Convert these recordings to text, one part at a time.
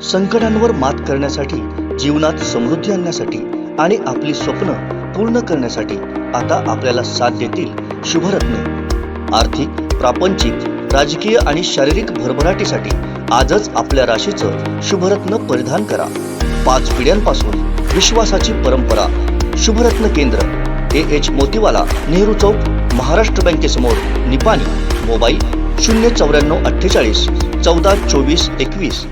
संकटांवर मात करण्यासाठी, जीवनात समृद्धी आणण्यासाठी आणि आपली स्वप्न पूर्ण करण्यासाठी आता आपल्याला साथ देतील शुभरत्न। आर्थिक, प्रापंचिक, राजकीय आणि शारीरिक भरभराटीसाठी आजच आपल्या राशीचं शुभरत्न परिधान करा। 5 पिढ्यांपासून विश्वासाची परंपरा। शुभरत्न केंद्र AH मोतीवाला, नेहरू चौक, महाराष्ट्र बँकेसमोर, निपाणी। मोबाईल 09448 14 24 21।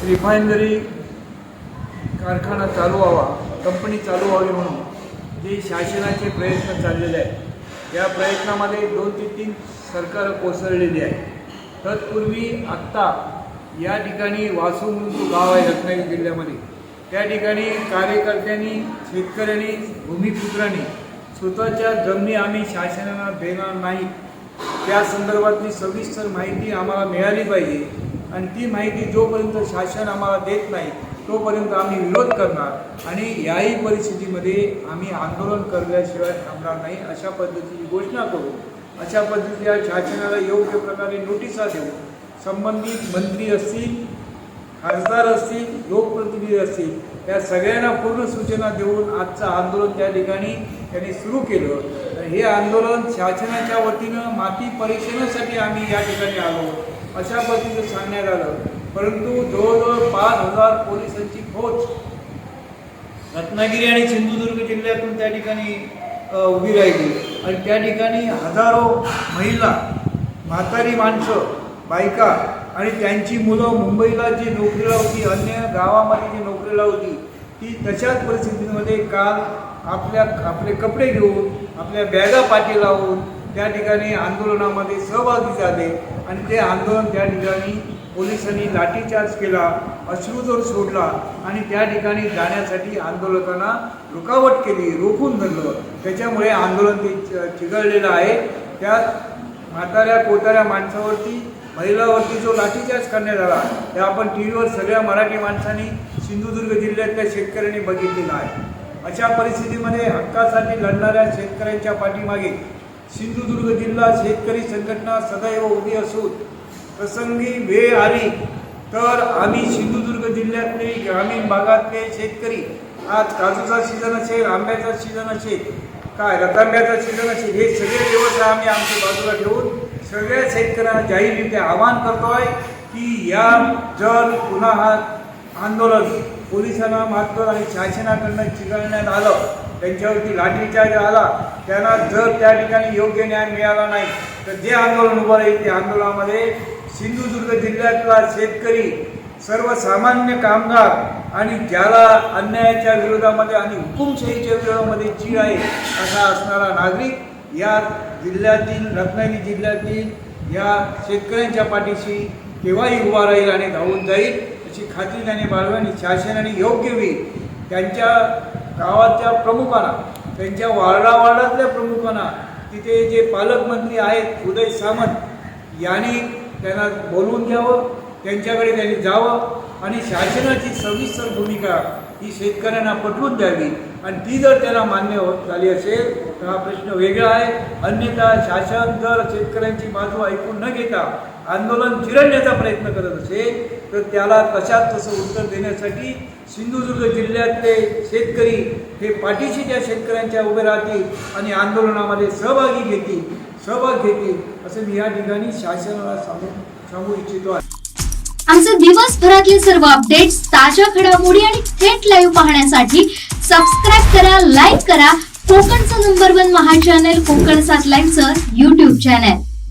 रिफायनरी कारखाना चालू व्हावा, कंपनी चालू व्हावी म्हणून जे शासनाचे प्रयत्न चाललेले आहेत, या प्रयत्नामध्ये 2 ते 3 सरकार कोसळलेली आहे। तत्पूर्वी आत्ता या ठिकाणी वासू म्हणून जो गाव आहे रत्नागिरी जिल्ह्यामध्ये, त्या ठिकाणी कार्यकर्त्यांनी, शेतकऱ्यांनी, भूमिपुत्रांनी स्वतःच्या जमिनी आम्ही शासनाला देणार नाही, त्या संदर्भातली सविस्तर माहिती आम्हाला मिळाली पाहिजे आणि ती माहिती जोपर्यंत शासन आम्हाला देत नाही तोपर्यंत आम्ही विरोध करणार आणि याही परिस्थितीमध्ये आम्ही आंदोलन करल्याशिवाय थांबणार नाही, अशा पद्धतीची घोषणा करू। अशा पद्धतीच्या शासनाला योग्य प्रकारे नोटिसा देऊ। संबंधित मंत्री असतील, खासदार असतील, लोकप्रतिनिधी असतील, या सगळ्यांना पूर्ण सूचना देऊन आजचं आंदोलन त्या ठिकाणी त्यांनी सुरू केलं। हे आंदोलन शासनाच्या वतीनं माती परीक्षणासाठी आम्ही या ठिकाणी आलो अशा पद्धतीचं सांगण्यात आलं, परंतु जवळजवळ 5000 पोलिसांची फौज रत्नागिरी आणि सिंधुदुर्ग जिल्ह्यातून त्या ठिकाणी उभी राहिली आणि त्या ठिकाणी हजारो महिला, म्हातारी माणसं, बायका आणि त्यांची मुलं मुंबईला जी नोकरीला होती, अन्य गावामध्ये जी नोकरीला होती, ती तशाच परिस्थितीमध्ये काल आपले कपडे घेऊन, आपल्या बॅगा पाठी लावून त्या ठिकाणी आंदोलनामध्ये सहभागी झाले आणि ते आंदोलन त्या ठिकाणी पोलिसांनी लाठीचार्ज केला, अश्रूधूर सोडला आणि त्या ठिकाणी जाण्यासाठी आंदोलकांना रुकावट केली, रोखून धरलं। त्याच्यामुळे आंदोलन ते चिघळलेलं आहे। त्यात म्हाताऱ्या कोताऱ्या माणसावरती, महिलावरती जो लाठीचार्ज करण्यात आला ते आपण टीव्हीवर सगळ्या मराठी माणसांनी, सिंधुदुर्ग जिल्ह्यातल्या शेतकऱ्यांनी बघितलेला आहे। अशा परिस्थितीमध्ये हक्कासाठी लढणाऱ्या शेतकऱ्यांच्या पाठीमागे सिंधुदुर्ग जिल्हा शेतकरी संघटना सदैव उभी असून प्रसंगी वेळ आली तर आम्ही सिंधुदुर्ग जिल्ह्यातले ग्रामीण भागातले शेतकरी, आज काजूचा सीझन असेल, आंब्याचा सीझन असेल, काय रतांब्याचा सीझन असेल, हे सगळे व्यवसाय आम्ही आमच्या बाजूला ठेवून सगळ्या शेतकऱ्यांना जाहीररित्या आवाहन करतोय की या जर पुन्हा हा आंदोलन पोलिसांना मात्र आणि शासनाकडनं चिघळण्यात आलं, त्यांच्यावरती लाठीचार्ज आला, त्यांना जर त्या ठिकाणी योग्य न्याय मिळाला नाही तर जे आंदोलन उभं राहील त्या आंदोलनामध्ये सिंधुदुर्ग जिल्ह्यातला शेतकरी, सर्वसामान्य कामगार आणि ज्याला अन्यायाच्या विरोधामध्ये आणि हुकुमशाहीच्या विरोधामध्ये चीड आहे असा असणारा नागरिक या जिल्ह्यातील, रत्नागिरी जिल्ह्यातील या शेतकऱ्यांच्या पाठीशी केव्हाही उभा राहील आणि धावून जाईल अशी खात्री त्याने बाळगली आणि शासनाने योग्य वेळी त्यांच्या गावाच्या प्रमुखांना, त्यांच्या वार्डातल्या प्रमुखांना, तिथे जे पालकमंत्री आहेत उदय सामंत यांनी त्यांना बोलवून घ्यावं, त्यांच्याकडे त्यांनी जावं आणि शासनाची सविस्तर भूमिका ही शेतकऱ्यांना पटवून द्यावी आणि ती जर त्याला मान्य होत झाली असेल तर हा प्रश्न वेगळा आहे। अन्यथा शासन जर शेतकऱ्यांची बाजू ऐकून न घेता आंदोलन चिरडण्याचा प्रयत्न करत असेल तर त्याला तशाच तसं उत्तर देण्यासाठी सिंधुदुर्ग जिल्ह्यातले शेतकरी हे पाठीशी त्या शेतकऱ्यांच्या उभे राहतील आणि आंदोलनामध्ये सहभाग घेतील असं मी या ठिकाणी शासनाला सांगू इच्छितो आहे। आमचे दिवसभरातले सर्व अपडेट्स, ताज्या घडामोडी आणि थेट लाईव्ह पाहण्यासाठी सबस्क्राईब करा, लाईक करा कोकणचं नंबर 1 महा चॅनल कोकण 7 लाईव्हचं YouTube चॅनल।